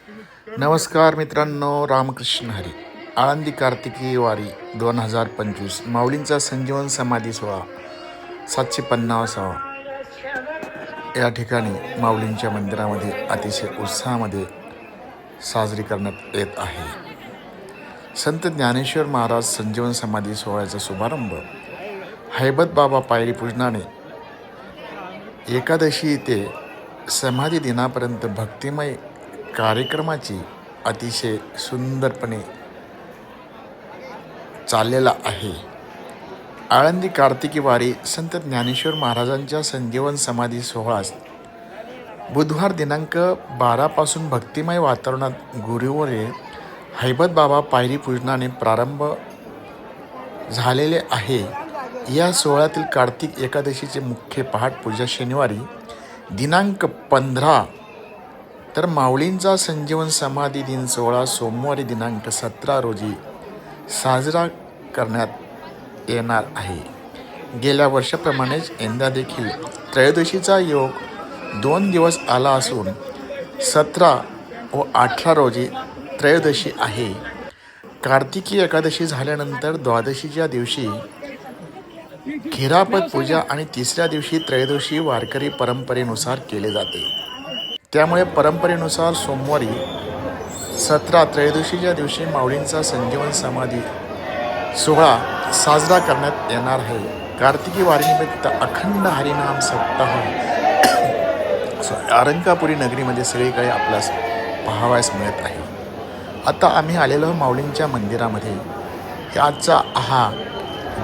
नमस्कार मित्रांनो, रामकृष्ण हरी. आळंदी कार्तिकी वारी 2025 माऊलींचा संजीवन समाधी सोहळा 750 या ठिकाणी माऊलींच्या मंदिरामध्ये अतिशय उत्साहामध्ये साजरी करण्यात येत आहे. संत ज्ञानेश्वर महाराज संजीवन समाधी सोहळ्याचा शुभारंभ हैबत बाबा पायरी पूजनाने एकादशी ते समाधी दिनापर्यंत भक्तिमय कार्यक्रमाची अतिशय सुंदरपणे चाललेला आहे. आळंदी कार्तिकी वारी संत ज्ञानेश्वर महाराजांच्या संजीवन समाधी सोहळ्यास बुधवार दिनांक 12 पासून भक्तिमय वातावरणात गुरुवारी हैबत बाबा पायरी पूजनाने प्रारंभ झालेले आहे. या सोहळ्यातील कार्तिक एकादशीचे मुख्य पहाट पूजा शनिवारी दिनांक 15 तर माऊलींचा संजीवन समाधी दिन सोहळा सोमवारी दिनांक 17 रोजी साजरा करण्यात येणार आहे. गेल्या वर्षाप्रमाणेच यंदा देखील त्रयोदशीचा योग 2 दिवस आला असून 17 व 18 रोजी त्रयोदशी आहे. कार्तिकी एकादशी झाल्यानंतर द्वादशीच्या दिवशी खिरापत पूजा आणि तिसऱ्या दिवशी त्रयोदशी वारकरी परंपरेनुसार केले जाते. त्यामुळे परंपरेनुसार सोमवारी 17 त्रयोदशीच्या दिवशी माऊलींचा संजीवन समाधी सोहळा साजरा करण्यात येणार आहे. कार्तिकी वारीनिमित्त अखंड हरिनाम सप्ताह अलंकापुरी नगरीमध्ये सगळीकडे आपल्यास पाहावयास मिळत आहे. आता आम्ही आलेलो माऊलींच्या मंदिरामध्ये. आजचा हा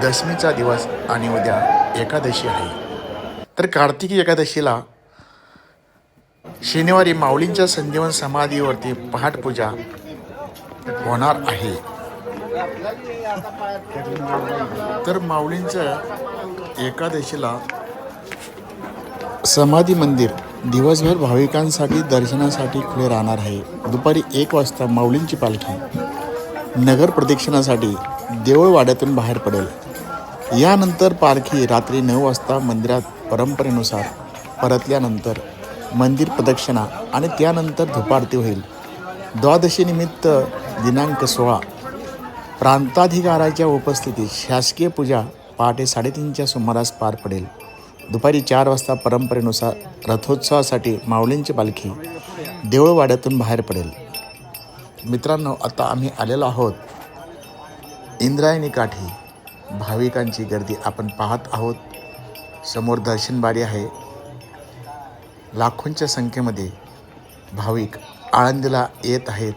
दशमीचा दिवस आणि उद्या एकादशी आहे. तर कार्तिकी एकादशीला शनिवारी माऊलींच्या संजीवन समाधीवरती पहाटपूजा होणार आहे. तर माऊलींच्या एकादशीला समाधी मंदिर दिवसभर भाविकांसाठी दर्शनासाठी खुले राहणार आहे. दुपारी 1 वाजता माऊलींची पालखी नगर प्रदक्षिणासाठी देऊळवाड्यातून बाहेर पडेल. यानंतर पालखी रात्री 9 वाजता मंदिरात परंपरेनुसार परतल्यानंतर मंदिर प्रदक्षिणा आणि त्यानंतर धुपारती होईल. द्वादशीनिमित्त दिनांक 16 प्रांताधिकाऱ्याच्या उपस्थितीत शासकीय पूजा पहाटे 3:30च्या सुमारास पार पडेल. दुपारी 4 वाजता परंपरेनुसार रथोत्सवासाठी माऊलींची पालखी देऊळवाड्यातून बाहेर पडेल. मित्रांनो, आता आम्ही आलेलो आहोत इंद्रायणी काठी. भाविकांची गर्दी आपण पाहत आहोत. समोर दर्शनबारी आहे. लाखोंच्या संख्येमध्ये भाविक आळंदीला येत आहेत.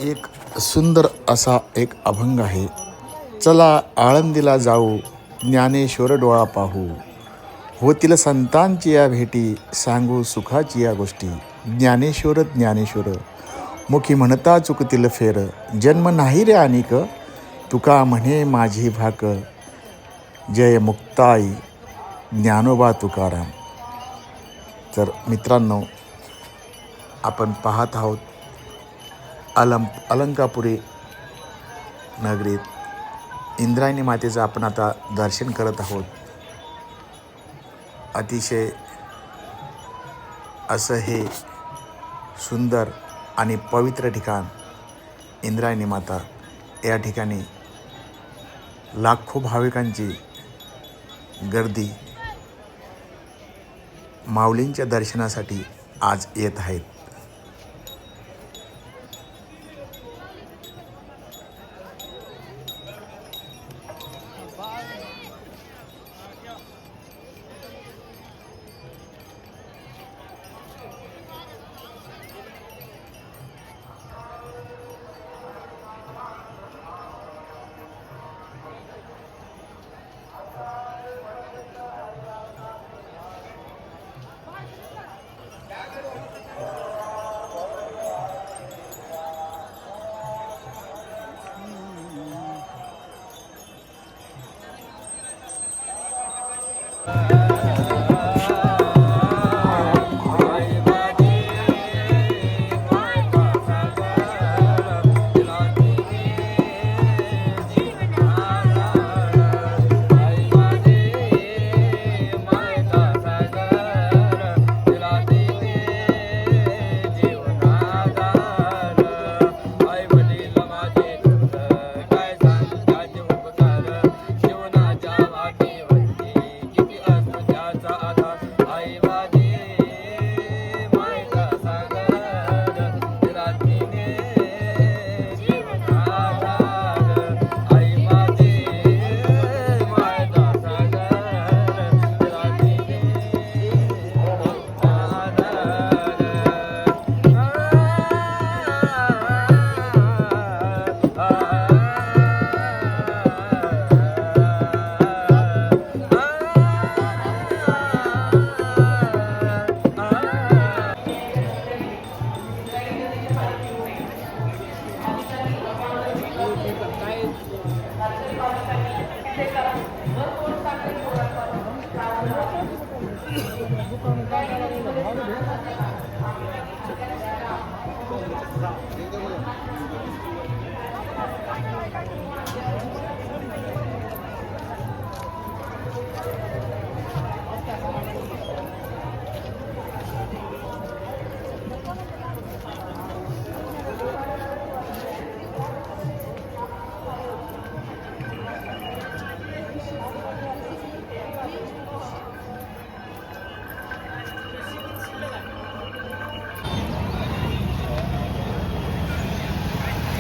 एक सुंदर असा एक अभंग आहे. चला आळंदीला जाऊ, ज्ञानेश्वर डोळा पाहू, होतील संतांची या भेटी, सांगू सुखाची या गोष्टी. ज्ञानेश्वर ज्ञानेश्वर मुखी म्हणता चुकतील फेर, जन्म नाही रे अनिक, तुका म्हणे माझी भाक, जय मुक्ताई ज्ञानोबा तुकाराम. तर मित्रांनो, आपण पाहत आहोत अलंकापुरी नगरीत इंद्रायणी मातेचं आपण आता दर्शन करत आहोत. अतिशय असं हे सुंदर आणि पवित्र ठिकाण इंद्रायणी माता. या ठिकाणी लाखो भाविकांची गर्दी माऊलींच्या दर्शनासाठी आज येत आहेत.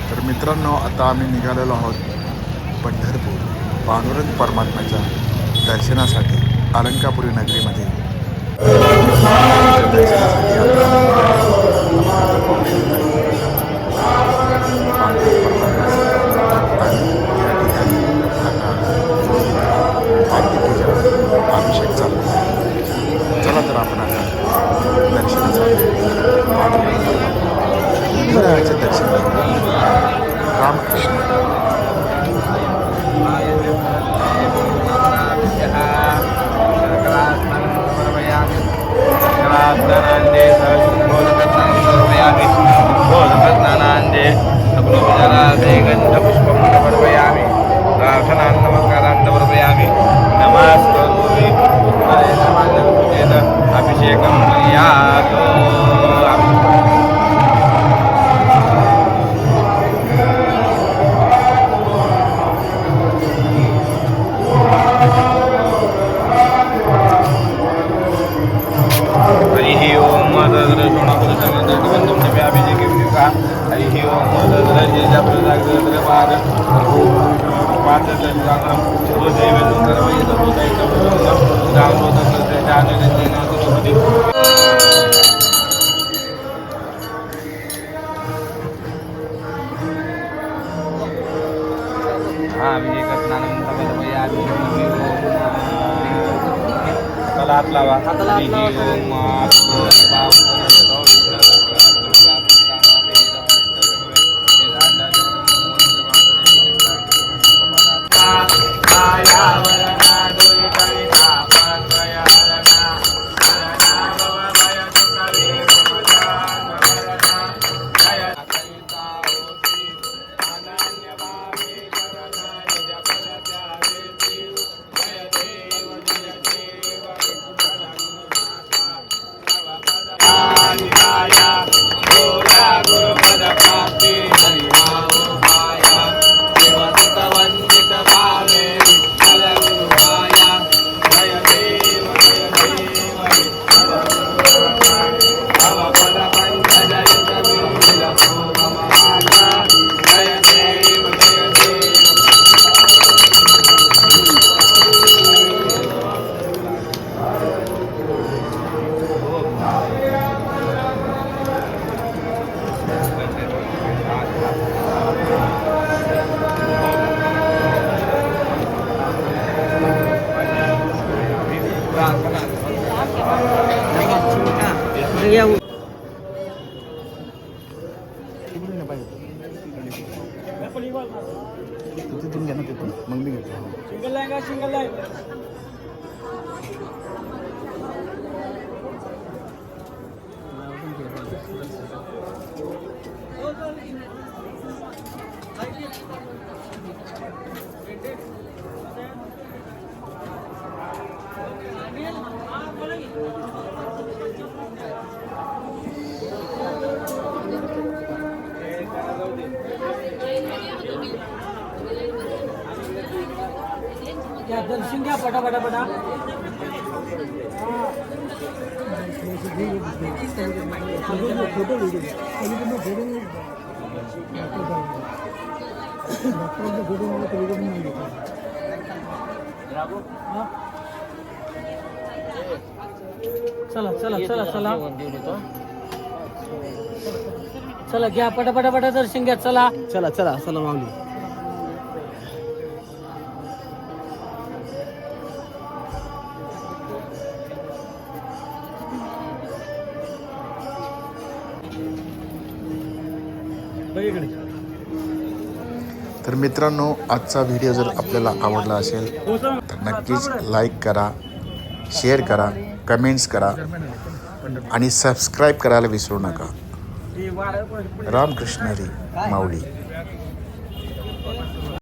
तर मित्रांनो, आता आम्ही निघालेलो आहोत पंढरपूर पांडुरंग परमात्म्याच्या दर्शनासाठी अलंकापुरी नगरीमध्ये. दर्शनासाठी आता आपण पाहू शकता पांडुरंग परमात्म्याचं आणि या ठिकाणी आता आरती पूजा अभिषेक चालू आहे. चला तर आपण आता दर्शनासाठी पांडुरंग विठुरायाचे दर्शन घेऊ. रामकृष्ण. मग मी घेतो सिंगल लाईन सिंगल लाईन. दर्शन घ्या पटापटा पटा. फोटो चला चला चला चला चला घ्या पटापटा पटा दर्शन घ्या. चला चला चला चला माऊली. तर मित्रांनो, आजचा व्हिडिओ जर आपल्याला आवडला असेल तर नक्कीच लाईक करा, शेअर करा, कमेंट्स करा आणि सबस्क्राईब करायला विसरू नका. रामकृष्ण हरी माऊली.